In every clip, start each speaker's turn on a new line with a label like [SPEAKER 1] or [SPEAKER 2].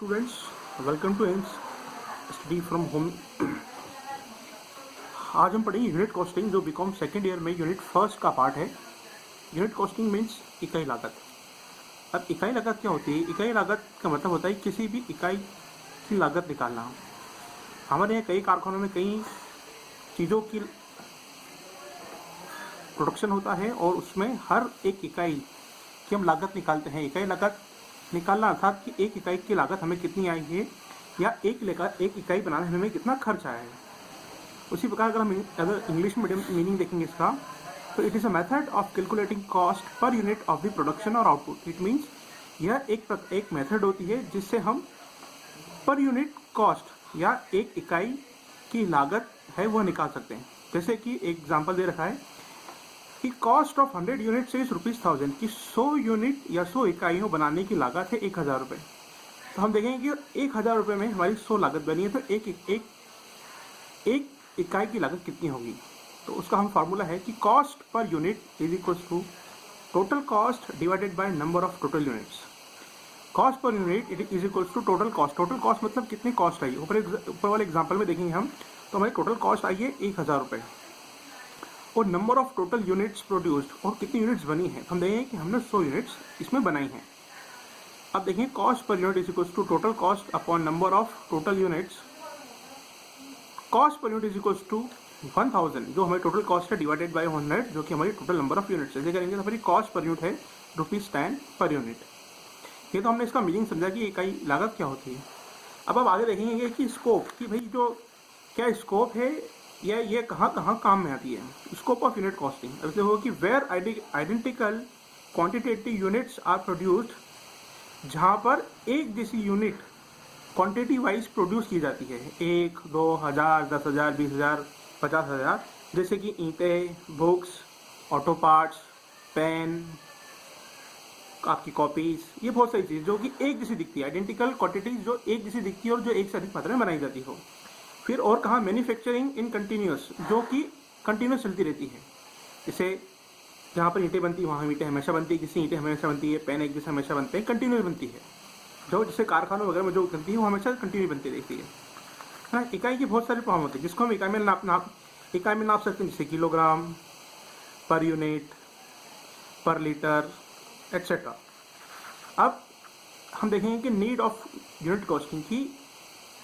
[SPEAKER 1] Students, welcome to Aims study from home. आज हम पढ़ेंगे यूनिट कॉस्टिंग, जो बीकॉम सेकेंड ईयर में यूनिट फर्स्ट का पार्ट है। यूनिट कॉस्टिंग मीन्स इकाई लागत। अब इकाई लागत क्या होती है? इकाई लागत का मतलब होता है किसी भी इकाई की लागत निकालना। हमारे यहाँ कई कारखानों में कई चीज़ों की प्रोडक्शन होता है और उसमें हर एक इकाई की हम लागत निकालते हैं। इकाई लागत निकालना अर्थात कि एक इकाई की लागत हमें कितनी आई है या एक इकाई बनाने में हमें कितना खर्च आया है। उसी प्रकार अगर इंग्लिश मीडियम मीनिंग देखेंगे इसका, तो it is a method of calculating cost per unit of the production और आउटपुट। इट मीन्स यह एक मेथड होती है जिससे हम पर यूनिट कॉस्ट या एक इकाई की लागत है वह निकाल सकते हैं। जैसे कि एक एग्जाम्पल दे रखा है कि कॉस्ट ऑफ 100 यूनिट इज ₹1000, कि 100 यूनिट या 100 इकाइयों बनाने की लागत है 1000 रुपये। तो हम देखेंगे कि 1000 रुपये में हमारी 100 लागत बनी है, तो एक इकाई की लागत कितनी होगी। तो उसका हम फार्मूला है कि cost per unit is equal to total cost divided by number of total units. Cost per unit it is equal to total cost. Total cost मतलब कितनी कॉस्ट आई। ऊपर वाले एग्जाम्पल में देखेंगे हम, तो हमारी टोटल कॉस्ट आई है 1000 रुपये और number of total units produced, और कितनी यूनिट्स बनी है। हम देखेंगे कि हमने 100 यूनिट्स इसमें बनाई हैं। अब देखें cost per unit is equal to total cost upon number of total units. Cost per unit is equal to 1000, जो हमारी टोटल कॉस्ट है, डिवाइडेड बाय 100, जो कि हमारी टोटल नंबर ऑफ यूनिट्स है। ऐसे करेंगे तो हमारी कॉस्ट पर यूनिट है ₹10 पर यूनिट। ये तो हमने इसका मीनिंग समझा कि इकाई लागत क्या होती है। अब आगे देखेंगे कि स्कोप, कि भाई जो क्या स्कोप है या ये कहाँ कहाँ काम में आती है। स्कोप ऑफ यूनिट कॉस्टिंग ऐसे हो कि where identical quantitative units are produced, जहाँ पर एक जैसी यूनिट क्वांटिटी वाइज प्रोड्यूस की जाती है, 1, 2, 1000, 10,000, 20,000, 50,000। जैसे कि ईंटें, बुक्स, ऑटो पार्ट्स, पेन, आपकी कॉपीज, ये बहुत सारी चीज़ जो कि एक जैसी दिखती है। आइडेंटिकल क्वांटिटीज जो एक जैसी दिखती है और जो एक से अधिक मात्रा में बनाई जाती हो। फिर और कहाँ मैन्युफैक्चरिंग इन कंटिन्यूस, जो कि कंटिन्यूस चलती रहती है। जैसे जहाँ पर ईंटें बनती है वहाँ ईंटें हमेशा बनती है, किसी ईंटें हमेशा बनती है, पेन एक जैसे हमेशा बनते हैं, कंटिन्यूस बनती है। जो जैसे कारखानों वगैरह में जो बनती है वो हमेशा कंटिन्यू बनती रहती है ना। इकाई की बहुत सारे फॉर्म होते हैं जिसको हम इकाई में नाप सकते हैं, जैसे किलोग्राम, पर यूनिट, पर लीटर, एट्सेट्रा। अब हम देखेंगे कि नीड ऑफ यूनिट कॉस्टिंग की,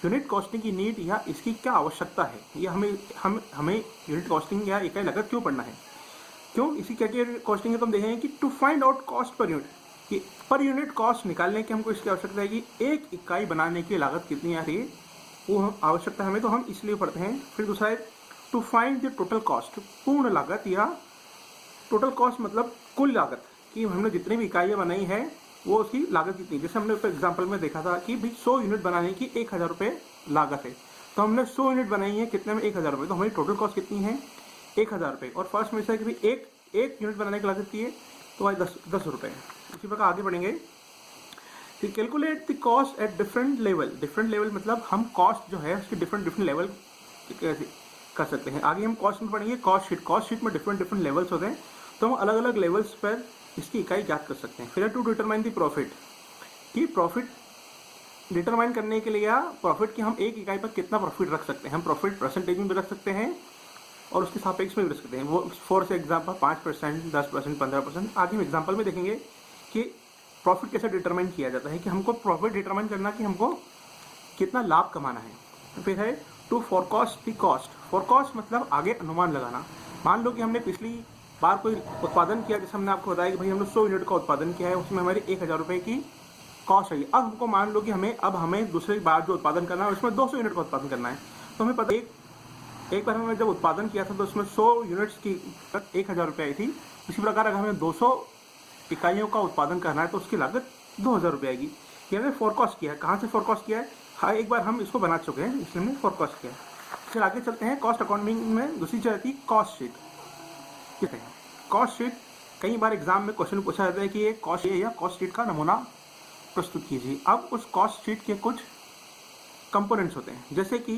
[SPEAKER 1] यूनिट कॉस्टिंग की नीड या इसकी क्या आवश्यकता है, या हमें यूनिट कॉस्टिंग या इकाई लागत क्यों पढ़ना है, क्यों इसी क्या यूनिट कॉस्टिंग है। तो हम देखेंगे कि to find out cost per unit, कि पर यूनिट कॉस्ट निकालने की हमको इसकी आवश्यकता है कि एक इकाई बनाने की लागत कितनी आ रही है, वो आवश्यकता हमें, तो हम इसलिए पढ़ते हैं। फिर दूसरा है to find the total cost, पूर्ण लागत, या टोटल कॉस्ट मतलब कुल लागत, कि हमने जितनी भी इकाइयाँ बनाई है वो उसकी लागत कितनी। जैसे हमने ऊपर एग्जाम्पल में देखा था कि भाई 100 यूनिट बनाने की 1000 रुपये लागत है, तो हमने 100 यूनिट बनाई है कितने में, 1000 रुपये, तो हमारी टोटल कॉस्ट कितनी है, 1000 रुपये। और फर्स्ट में से कि भाई एक यूनिट बनाने की लागत की है तो भाई 10 रुपये। इसी प्रकार आगे बढ़ेंगे कि calculate the cost at different level. Different level मतलब हम कॉस्ट जो है उसकी डिफरेंट लेवल कैसे कर सकते हैं। आगे हम कॉस्ट में पढ़ेंगे कॉस्ट शीट में डिफरेंट लेवल्स होते हैं, तो हम अलग अलग लेवल्स पर इसकी इकाई ज्ञात कर सकते हैं। फिर टू डिटरमाइन द प्रॉफिट, कि प्रॉफिट डिटरमाइन करने के लिए, या प्रॉफिट की हम एक इकाई पर कितना प्रॉफिट रख सकते हैं। हम प्रॉफिट परसेंटेज में भी रख सकते हैं और उसके सापेक्ष में भी रख सकते हैं। वो फॉर से एग्जाम्पल 5%, 10%, 15%। आगे हम एग्जाम्पल में देखेंगे कि प्रॉफिट कैसे डिटरमाइन किया जाता है, कि हमको प्रॉफिट डिटरमाइन करना कि हमको कितना लाभ कमाना है। फिर है to forecast the cost. Forecast मतलब आगे अनुमान लगाना। मान लो कि हमने पिछली बार कोई उत्पादन किया, जैसे हमने आपको बताया कि भाई हमने 100 यूनिट का उत्पादन किया है, उसमें हमारी 1000 रुपये की कॉस्ट आई। अब हमको मान लो कि हमें दूसरी बार जो उत्पादन करना है उसमें 200 यूनिट का उत्पादन करना है। तो हमें पता एक बार हमने जब उत्पादन किया था तो उसमें 100 यूनिट्स की 1000 रुपये आई थी। इसी प्रकार अगर हमें 200 इकाइयों का उत्पादन करना है तो उसकी लागत 2000 रुपये आएगी। ये हमने फोरकास्ट किया है। कहाँ से फोरकास्ट किया है? हाँ, एक बार हम इसको बना चुके हैं, इसलिए हमने फोरकास्ट किया है। फिर आगे चलते हैं कॉस्ट अकाउंटिंग में दूसरी चीज आती है कॉस्ट शीट। ठीक है, कॉस्ट शीट कई बार एग्जाम में क्वेश्चन पूछा जाता है कि ये कॉस्ट या कॉस्ट शीट का नमूना प्रस्तुत कीजिए। अब उस कॉस्ट शीट के कुछ कंपोनेंट्स होते हैं, जैसे कि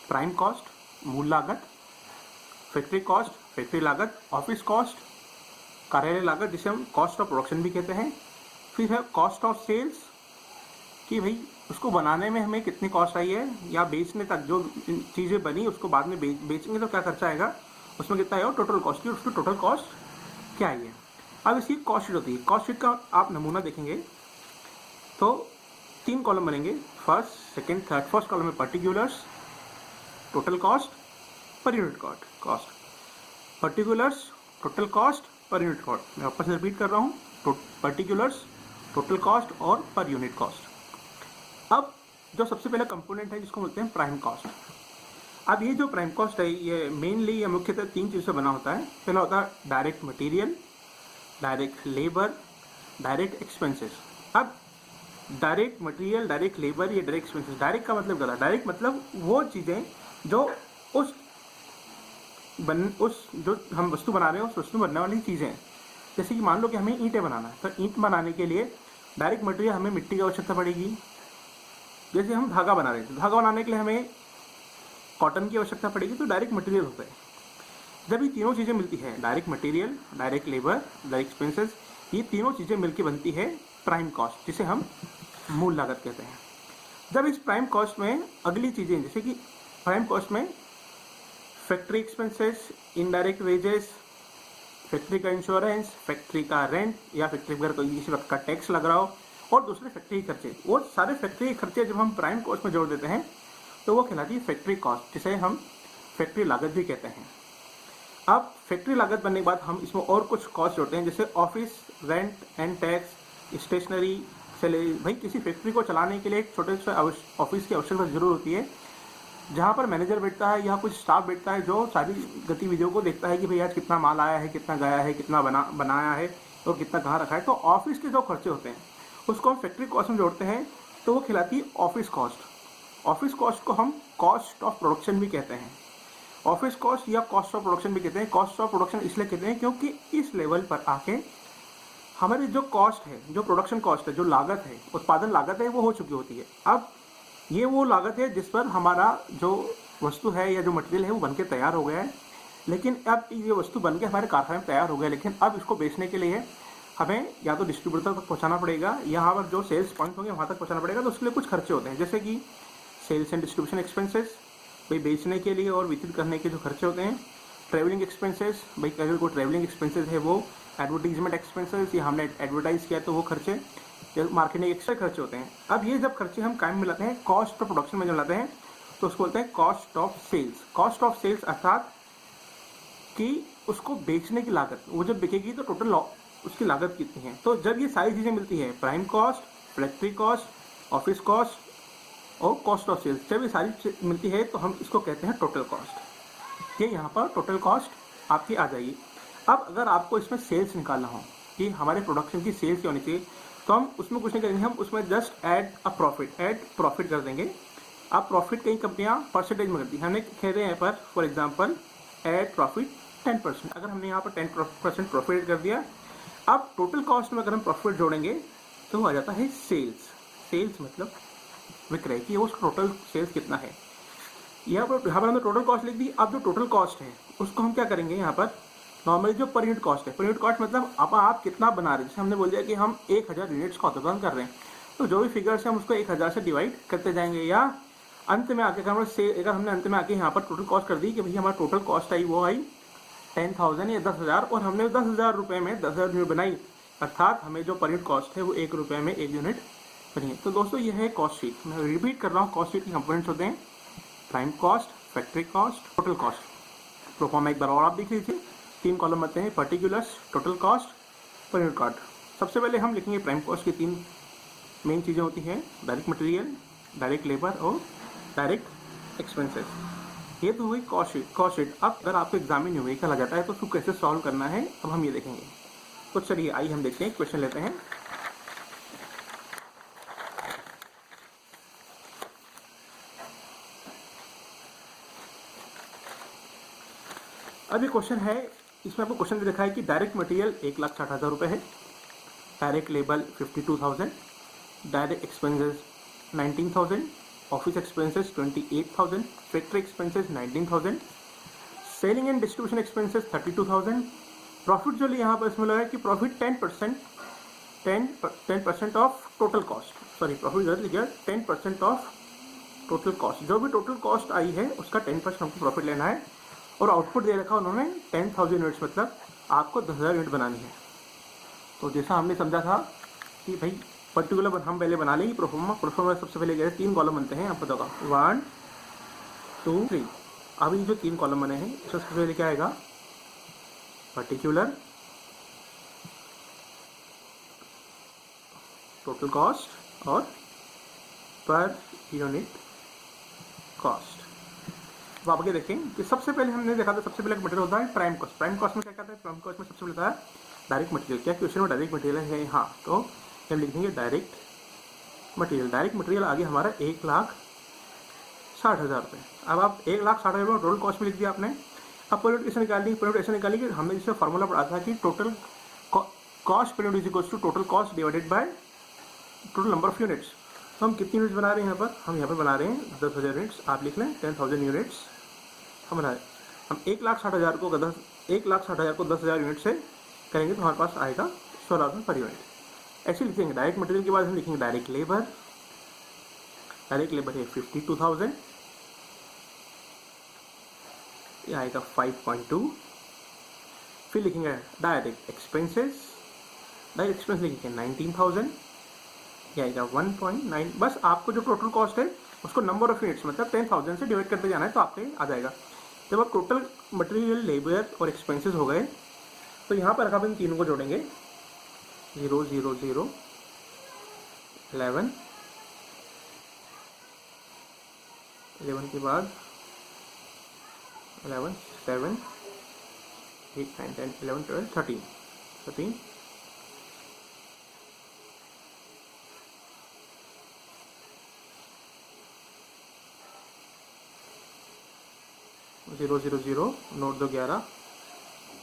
[SPEAKER 1] प्राइम कॉस्ट, मूल लागत, फैक्ट्री कॉस्ट, फैक्ट्री लागत, ऑफिस कॉस्ट, कार्यालय लागत जिसे हम कॉस्ट ऑफ प्रोडक्शन भी कहते हैं। फिर है कॉस्ट ऑफ सेल्स, कि भाई उसको बनाने में हमें कितनी कॉस्ट आई है, या बेचने तक जो चीज़ें बनी उसको बाद में बेचेंगे तो क्या खर्चा आएगा, उसमें कितना आएगा टोटल कॉस्ट की, उसकी टोटल कॉस्ट क्या आई है। अब इसकी कॉस्ट शीट होती है। कॉस्ट शीट का आप नमूना देखेंगे तो 3 कॉलम बनेंगे, first, second, third. First column में particulars, total cost, per unit cost, particulars, total cost, per unit cost. मैं वापस रिपीट कर रहा हूँ, पर्टिकुलर्स, टोटल कॉस्ट और पर यूनिट कॉस्ट। अब जो सबसे पहला कंपोनेंट है जिसको बोलते हैं प्राइम कॉस्ट। अब ये जो प्राइम कॉस्ट है ये मेनली या मुख्यतः 3 चीज़ों से बना होता है। पहला होता है direct material, direct labour, direct expenses. अब डायरेक्ट मटेरियल, डायरेक्ट लेबर, या डायरेक्ट एक्सपेंसेस। डायरेक्ट का मतलब क्या है? डायरेक्ट मतलब वो चीज़ें जो उस जो हम वस्तु बना रहे हैं उस वस्तु में बनने वाली चीज़ें हैं। जैसे कि मान लो कि हमें ईंटें बनाना है, तो ईंट बनाने के लिए डायरेक्ट मटेरियल हमें मिट्टी की आवश्यकता पड़ेगी। जैसे हम धागा बना रहे हैं, तो धागा बनाने के लिए हमें कॉटन की आवश्यकता पड़ेगी, तो डायरेक्ट मटेरियल होता है। जब ये तीनों चीज़ें मिलती हैं, direct material, direct labour, direct expenses, ये तीनों चीज़ें मिलकर बनती है प्राइम कॉस्ट, जिसे हम मूल लागत कहते हैं। जब इस प्राइम कॉस्ट में अगली चीज़ें, जैसे कि प्राइम कॉस्ट में factory expenses, indirect wages, factory का इंश्योरेंस, फैक्ट्री का रेंट, या फैक्ट्री पर कोई किसी वक्त का टैक्स लग रहा हो, और दूसरे फैक्ट्री के खर्चे, वो सारे फैक्ट्री के खर्चे जब हम प्राइम कॉस्ट में जोड़ देते हैं तो वो कहलाती है फैक्ट्री कॉस्ट, जिसे हम फैक्ट्री लागत भी कहते हैं। अब फैक्ट्री लागत बनने के बाद हम इसमें और कुछ कॉस्ट जोड़ते हैं, जैसे office rent and tax, stationery, salary. भाई किसी फैक्ट्री को चलाने के लिए एक छोटे से ऑफिस की आवश्यकता जरूर होती है, जहाँ पर मैनेजर बैठता है या कुछ स्टाफ बैठता है जो सारी गतिविधियों को देखता है कि भाई आज कितना माल आया है, कितना गया है, कितना बनाया है और कितना कहाँ रखा है। तो ऑफिस के जो खर्चे होते हैं उसको हम फैक्ट्री कॉस्ट में जोड़ते हैं, तो वो खिलाती है ऑफिस कॉस्ट। ऑफिस कॉस्ट को हम कॉस्ट ऑफ प्रोडक्शन भी कहते हैं। ऑफिस कॉस्ट या कॉस्ट ऑफ प्रोडक्शन भी कहते हैं। कॉस्ट ऑफ प्रोडक्शन इसलिए कहते हैं क्योंकि इस लेवल पर आके हमारी जो कॉस्ट है, जो प्रोडक्शन कॉस्ट है, जो लागत है, उत्पादन लागत है, वो हो चुकी होती है। अब ये वो लागत है जिस पर हमारा जो वस्तु है या जो मटेरियल है वो बनके तैयार हो गया है, लेकिन अब ये वस्तु बनके हमारे कारखाने में तैयार हो गया, लेकिन अब इसको बेचने के लिए हमें या तो डिस्ट्रीब्यूटर तक पहुंचाना पड़ेगा, यहाँ पर जो सेल्स पॉइंट होंगे वहाँ तक पहुंचाना पड़ेगा। तो उसके लिए कुछ खर्चे होते हैं, जैसे कि सेल्स एंड डिस्ट्रीब्यूशन एक्सपेंसेस, भाई बेचने के लिए और वितरित करने के जो खर्चे होते हैं। ट्रैवलिंग एक्सपेंसेस, भाई अगर कोई ट्रैवलिंग एक्सपेंसेस है वो। एडवर्टीजमेंट एक्सपेंसेस, या हमने एडवर्टाइज किया तो वो खर्चे, मार्केटिंग एक्स्ट्रा खर्चे होते हैं। अब ये जब खर्चे हम काम में लाते हैं, कॉस्ट ऑफ प्रोडक्शन में जब लाते हैं, तो उसको बोलते हैं cost of sales. Cost of sales अर्थात कि उसको बेचने की लागत, वो जब बिकेगी तो टोटल उसकी लागत कितनी है। तो जब ये सारी चीज़ें मिलती है, prime cost, factory cost, office cost और कॉस्ट ऑफ सेल्स, जब ये सारी मिलती है तो हम इसको कहते हैं टोटल कॉस्ट। ये यहाँ पर टोटल कॉस्ट आपकी आ जाएगी। अब अगर आपको इसमें सेल्स निकालना हो कि हमारे प्रोडक्शन की सेल्स क्या होनी चाहिए, तो हम उसमें कुछ नहीं करेंगे, हम उसमें जस्ट ऐड प्रॉफिट कर देंगे। अब प्रॉफिट कई कंपनियां परसेंटेज में करती हैं, हमने कह रहे हैं पर फॉर एग्जांपल ऐड प्रॉफिट 10%। अगर हमने यहाँ पर 10% प्रॉफिट कर दिया, अब टोटल कॉस्ट में अगर हम प्रॉफिट जोड़ेंगे तो आ जाता है सेल्स। सेल्स मतलब विक्रय की, उसका टोटल सेल्स कितना है। यहाँ पर हमने टोटल कॉस्ट लिख दी। अब जो टोटल कॉस्ट है उसको हम क्या करेंगे, यहाँ पर नॉर्मली जो पर यूनिट कॉस्ट है, पर यूनिट कॉस्ट मतलब अब आप कितना बना रहे हैं। जैसे हमने बोल दिया कि हम 1000 यूनिट्स का उत्पादन कर रहे हैं, तो जो भी फिगर्स है हम उसको 1000 से डिवाइड करते जाएंगे, या अंत में आके अगर हमने अंत में आके यहाँ पर टोटल कॉस्ट कर दी कि भाई हमारा टोटल कॉस्ट आई वो आई 10,000 या 10,000, और हमने 10,000 रुपये में 10,000 यूनिट बनाई, अर्थात हमें जो पर यूनिट कॉस्ट है वो 1 रुपये में 1 यूनिट बनी है। तो दोस्तों ये है कॉस्ट शीट। मैं रिपीट कर रहा हूँ, कॉस्ट शीट के कंपोनेंट्स होते हैं prime cost, factory cost, total cost. Proforma एक बार और आप देख लीजिए, 3 कॉलम आते हैं, particulars, total cost, per unit cost. सबसे पहले हम लिखेंगे प्राइम कॉस्ट की 3 मेन चीज़ें होती हैं, डायरेक्ट मटेरियल, डायरेक्ट लेबर और डायरेक्ट एक्सपेंसेस। ये तो हुई कॉस्ट शीट। अब अगर आपको एग्जाम में न्यूमेरिकल आ जाता है तो उसको कैसे सॉल्व करना है अब हम ये देखेंगे। तो चलिए आइए हम देखते हैं, क्वेश्चन लेते हैं। अब ये क्वेश्चन है, इसमें आपको क्वेश्चन दिखा है कि डायरेक्ट मटेरियल 1,60,000 रुपये है, direct labour 52,000, direct expenses 19,000, office expenses 28,000, factory expenses 19,000, selling and distribution expenses 32,000। Profit जो यहाँ पर इसमें लगा है कि profit 10% of total cost. Sorry profit गलत लिख गया, 10% ऑफ टोटल कॉस्ट। जो भी टोटल कॉस्ट आई है उसका 10% हमको प्रॉफिट लेना है। और आउटपुट दे रखा उन्होंने 10,000 यूनिट्स, मतलब आपको 10,000 यूनिट बनानी है। तो जैसा हमने समझा था कि भाई पर्टिकुलर हम पहले बना लेंगे प्रोफॉर्मा सबसे पहले गए 3 कॉलम बनते हैं, आपको बताओ 1 2 3। अभी जो 3 कॉलम बने हैं इसमें सबसे पहले क्या आएगा, पर्टिकुलर, टोटल कॉस्ट और पर यूनिट कॉस्ट। अब आगे देखें कि सबसे पहले हमने देखा था, सबसे पहले मटेरियल होता है प्राइम कॉस्ट। प्राइम कॉस्ट में क्या कहता है, प्राइम कॉस्ट में सबसे पहले होता है डायरेक्ट मटेरियल। क्या क्वेश्चन में डायरेक्ट मटेरियल है? हाँ, तो हम लिख देंगे डायरेक्ट मटेरियल। डायरेक्ट मटेरियल आगे हमारा 1,60,000 रुपये। अब आप 1,60,000 रुपये टोटल कॉस्ट में लिख दिया आपने। अब पर यूनिट ऐसे निकालनी, पर यूनिट ऐसे निकालनी कि हमने जिससे फॉर्मूला पढ़ा था कि total cost per unit is equals to total cost divided by total number of units. तो हम कितनी यूनिट्स बना रहे हैं यहाँ पर? हम यहाँ पर बना रहे हैं 10,000 यूनिट्स। आप लिख लें 10,000 यूनिट्स हम बना रहे हैं। हम 1,60,000 को 10,000 यूनिट से करेंगे तो हमारे पास आएगा 16 रुपये पर यूनिट। ऐसे लिखेंगे। डायरेक्ट मटेरियल के बाद हम लिखेंगे डायरेक्ट लेबर। डायरेक्ट लेबर है 52,000, ये आएगा 5.2। फिर लिखेंगे डायरेक्ट एक्सपेंसेस। डायरेक्ट एक्सपेंस लिखेंगे 19,000, ये आएगा 1.9। बस आपको जो टोटल कॉस्ट है उसको नंबर ऑफ यूनिट्स मतलब 10,000 से डिवाइड करते जाना है तो आपके आ जाएगा। जब आप टोटल मटेरियल, लेबर और एक्सपेंसेस हो गए तो यहाँ पर आप इन तीनों को जोड़ेंगे 0 0 0 11 के बाद 11 7 8 9 10 11 12 13 0 0 0 नोट दो 11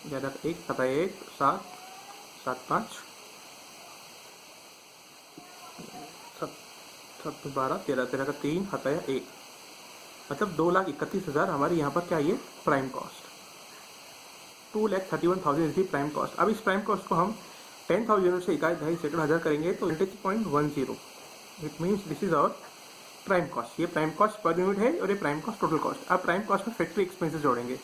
[SPEAKER 1] 11 1 7 1 7 7 5 7 12 13 13 का 3 7 1, मतलब 2,31,000 हमारी यहाँ पर क्या है, prime cost. 2,31,000 is the prime cost. अब इस प्राइम कॉस्ट को हम 10,000 यूनिट से इकाई दहाई सैकड़ हज़ार करेंगे तो 0.10। It means this is our prime cost. ये प्राइम कॉस्ट पर यूनिट है और ये प्राइम कॉस्ट टोटल कॉस्ट। अब प्राइम कॉस्ट में फैक्ट्री एक्सपेंसेस जोड़ेंगे।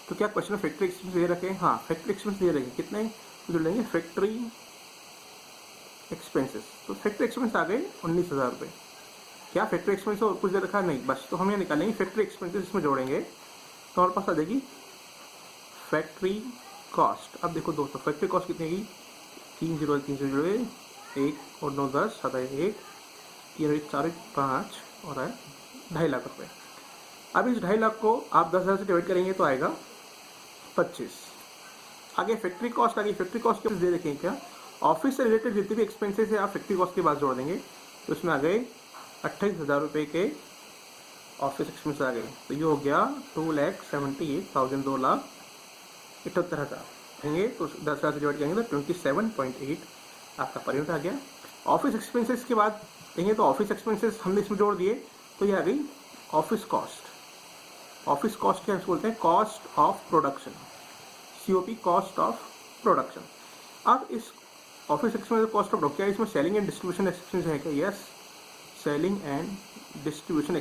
[SPEAKER 1] तो क्या क्वेश्चन में फैक्ट्री एक्सपेंस दे रखे हैं? हाँ, फैक्ट्री एक्सपेंस दे रखे हैं। कितने जोड़ लेंगे? Factory expenses. तो फैक्ट्री एक्सपेंस आ गए 19,000 रुपये। क्या फैक्ट्री एक्सपेंस और कुछ दे रखा है? नहीं, बस। तो हम ये निकालेंगे फैक्ट्री एक्सपेंसेस, इसमें जोड़ेंगे तो हमारे पास आ जाएगी फैक्ट्री कॉस्ट। अब देखो दोस्तों, फैक्ट्री कॉस्ट कितनी की? 3 0 3 0 1 और 9 10 7 1 3 1 4 5 और है 2.5 लाख रुपए। अब इस 2.5 लाख को आप 10,000 से डिवाइड करेंगे तो आएगा 25। आगे फैक्ट्री कॉस्ट आ गई। फैक्ट्री कॉस्ट के दे रखें क्या? ऑफिस से रिलेटेड जितने भी एक्सपेंसेस है आप फैक्ट्री कॉस्ट के बाद जोड़ देंगे तो इसमें आ गए 28,000 रुपये के ऑफिस एक्सपेंस आ गए। तो ये हो गया 2,78,000, 2,78,000 देंगे तो 10,000 से डिवाइड करेंगे तो 27.8 आपका पर यूनिट आ गया। ऑफिस एक्सपेंसेस के बाद देंगे तो ऑफिस एक्सपेंसेस हमने इसमें जोड़ दिए तो ये आ गई ऑफिस कॉस्ट। ऑफिस कॉस्ट क्या बोलते हैं? Cost of production, COP, cost of production. अब इस office expense cost of production, क्या इसमें सेलिंग एंड डिस्ट्रीब्यूशन एक्सपेंस है क्या? Yes, selling and distribution